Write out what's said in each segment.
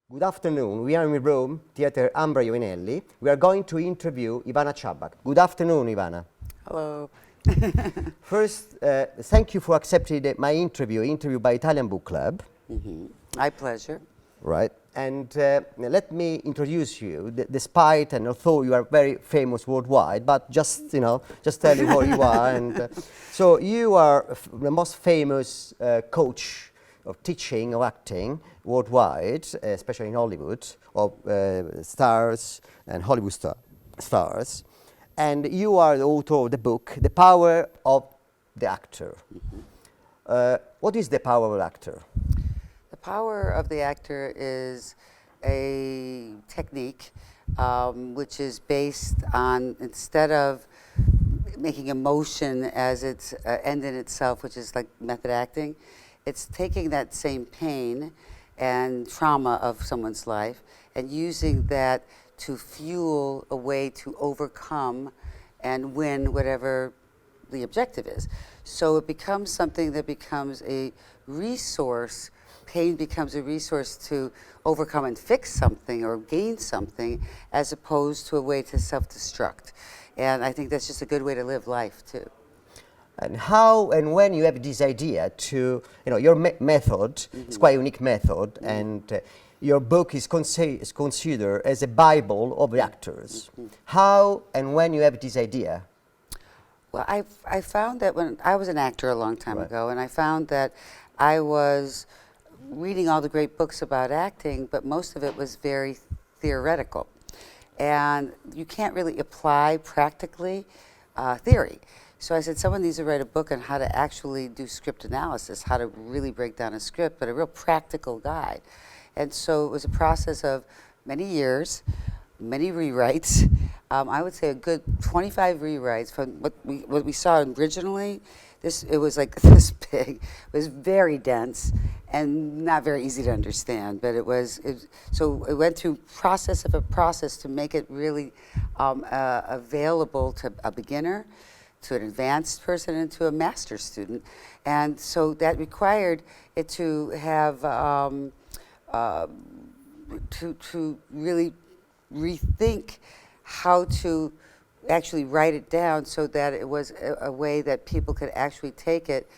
Good afternoon. We are in Rome, Theatre Ambra Iovinelli. We are going to interview Ivana Chubbuck. Good afternoon, Ivana. Hello. First, thank you for accepting my interview by Italian Book Club. My pleasure. Right. And let me introduce you, despite and although you are very famous worldwide, but just tell you who you are. And so you are the most famous coach of teaching or acting worldwide, especially in Hollywood, of stars and Hollywood stars. And you are the author of the book, The Power of the Actor. What is the power of an actor? The power of the actor is a technique which is based on, instead of making emotion as its end in itself, which is like method acting, it's taking that same pain and trauma of someone's life and using that to fuel a way to overcome and win whatever the objective is. So it becomes something that becomes a resource. Pain becomes a resource to overcome and fix something or gain something, as opposed to a way to self-destruct. And I think that's just a good way to live life too. And how and when you have this idea to, your method, it's quite a unique method, and your book is considered as a Bible of the actors. How and when you have this idea? Well, I found that when I was an actor a long time ago, and I found that I was reading all the great books about acting, but most of it was very theoretical. And you can't really apply practically theory. So I said, someone needs to write a book on how to actually do script analysis, how to really break down a script, but a real practical guide. And so it was a process of many years, many rewrites. I would say a good 25 rewrites from what we saw originally. It was like this big. It was very dense and not very easy to understand. But so it went through process of a process to make it really available to a beginner, to an advanced person, and to a master's student. And so that required it to have to really rethink how to actually write it down so that it was a way that people could actually take it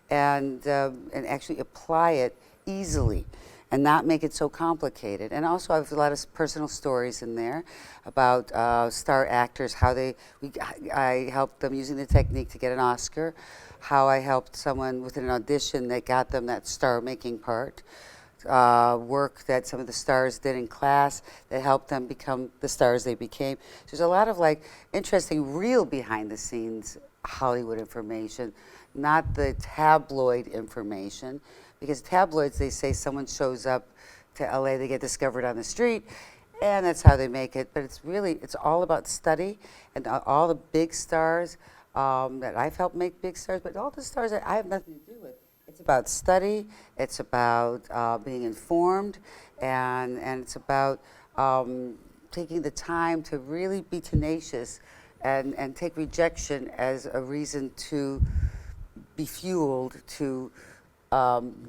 and actually apply it easily and not make it so complicated. And also I have a lot of personal stories in there about star actors, how I helped them using the technique to get an Oscar, how I helped someone with an audition that got them that star-making part, work that some of the stars did in class that helped them become the stars they became. So there's a lot of interesting, real behind-the-scenes Hollywood information, not the tabloid information. Because tabloids, they say someone shows up to LA, they get discovered on the street, and that's how they make it. But it's all about study, and all the big stars that I've helped make big stars, but all the stars that I have nothing to do with. It's about study, it's about being informed, and it's about taking the time to really be tenacious and take rejection as a reason to be fueled to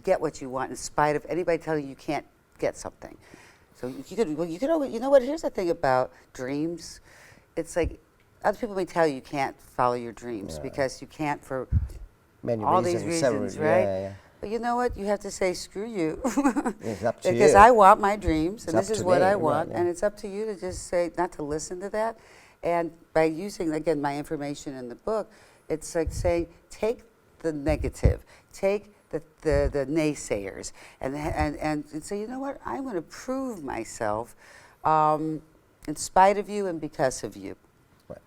get what you want in spite of anybody telling you can't get something. So you could always, what, here's the thing about dreams. It's like other people may tell you can't follow your dreams because you can't for many all reasons, these reasons, right? But you know what? You have to say, screw you. It's up to because you. I want my dreams, and It's this up is to what me, I right, want, yeah. and it's up to you to just say, not to listen to that. And by using, again, my information in the book, it's like saying, take the negative, take the naysayers, and say, you know what? I'm going to prove myself in spite of you and because of you. Right.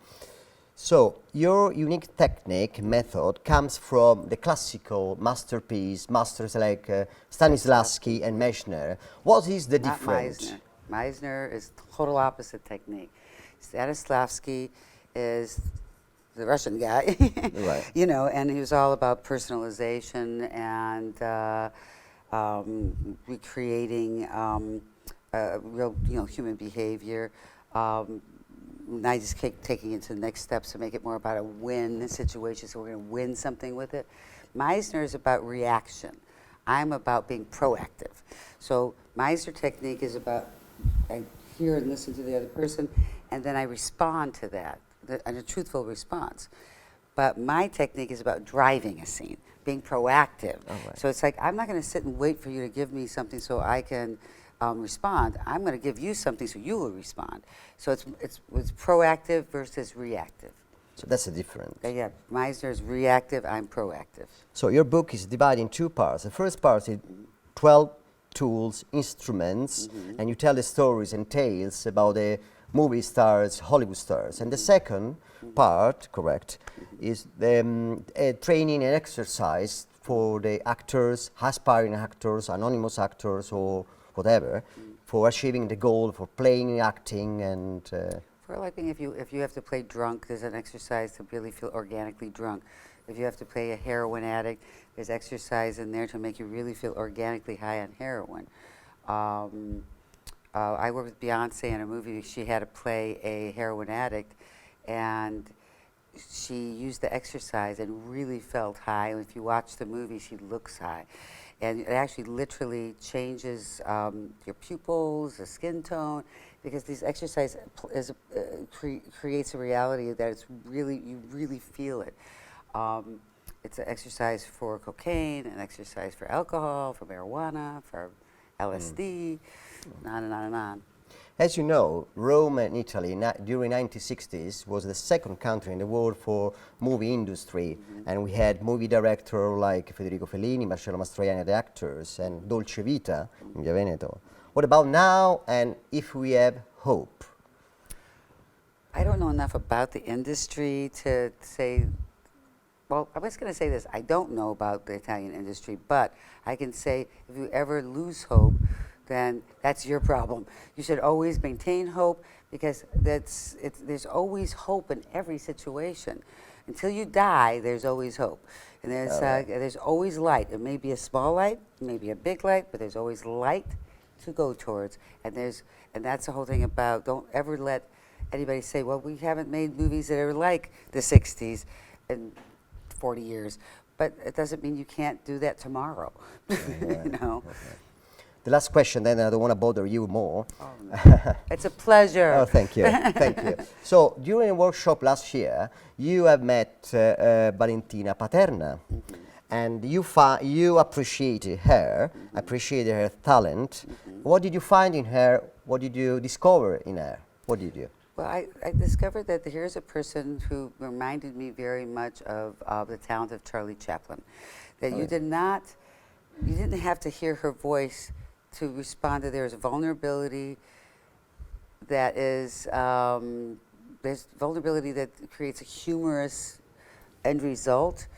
So your unique technique, method, comes from the classical masters like Stanislavski and Meissner. What is the Not difference? Meissner. Meissner is total opposite technique. Stanislavski is the Russian guy, Right. And he was all about personalization and recreating real, human behavior. Now just taking it to the next steps to make it more about a win situation, so we're going to win something with it. Meissner is about reaction. I'm about being proactive. So Meisner technique is about, I hear and listen to the other person, and then I respond to that, and a truthful response. But my technique is about driving a scene, being proactive. Oh, right. So it's like, I'm not going to sit and wait for you to give me something so I can respond. I'm going to give you something so you will respond. So it's proactive versus reactive. So that's the difference. Yeah, Meisner is reactive, I'm proactive. So your book is divided in two parts. The first part is 12 tools, instruments, and you tell the stories and tales about the movie stars, Hollywood stars. And the second part, correct, is the training and exercise for the actors, aspiring actors, anonymous actors, or whatever, for achieving the goal, for playing, acting, and... For like if you have to play drunk, there's an exercise to really feel organically drunk. If you have to play a heroin addict, there's exercise in there to make you really feel organically high on heroin. I worked with Beyonce in a movie. She had to play a heroin addict, and she used the exercise and really felt high. And if you watch the movie, she looks high. And it actually literally changes your pupils, the skin tone, because this exercise creates a reality that it's really, you really feel it. It's an exercise for cocaine, an exercise for alcohol, for marijuana, for LSD, on and on and on. As you know, Rome and Italy during 1960s was the second country in the world for movie industry, and we had movie directors like Federico Fellini, Marcello Mastroianni, the actors, and Dolce Vita in Via Veneto. What about now, and if we have hope? I don't know enough about the industry to say, well, I was going to say this, I don't know about the Italian industry, but I can say if you ever lose hope, then that's your problem. You should always maintain hope, because there's always hope in every situation. Until you die, there's always hope. And there's always light. It may be a small light, it may be a big light, but there's always light to go towards. And that's the whole thing about, don't ever let anybody say, well, we haven't made movies that are like the 60s in 40 years. But it doesn't mean you can't do that tomorrow. Right. You know? Okay. The last question, then I don't want to bother you more. Oh, no. It's a pleasure. Oh, thank you, thank you. So, during a workshop last year, you have met Valentina Paterna, and you appreciated her, appreciated her talent. What did you find in her? What did you discover in her? What did you? Well, I discovered that here's a person who reminded me very much of the talent of Charlie Chaplin. That you didn't have to hear her voice to respond to. There's vulnerability that is, there's vulnerability that creates a humorous end result,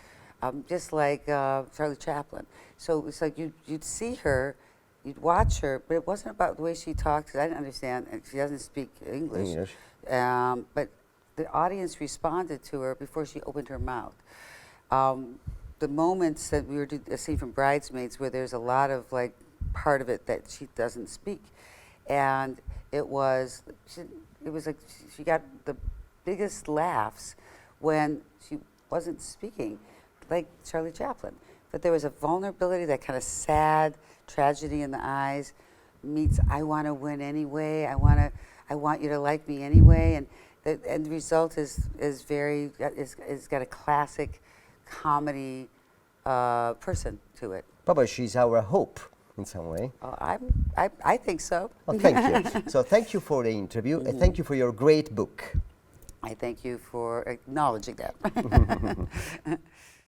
just like Charlie Chaplin. So it's like you'd see her, you'd watch her, but it wasn't about the way she talked, 'cause I didn't understand, and she doesn't speak English. But the audience responded to her before she opened her mouth. The moments that we were seeing from Bridesmaids, where there's a lot of like part of it that she doesn't speak, and it was like she got the biggest laughs when she wasn't speaking, like Charlie Chaplin. But there was a vulnerability, that kind of sad tragedy in the eyes meets I want to win anyway. I want you to like me anyway, and the end result is got a classic comedy person to it. Probably she's our hope in some way. I think so. Well, thank you. So thank you for the interview, and thank you for your great book. I thank you for acknowledging that.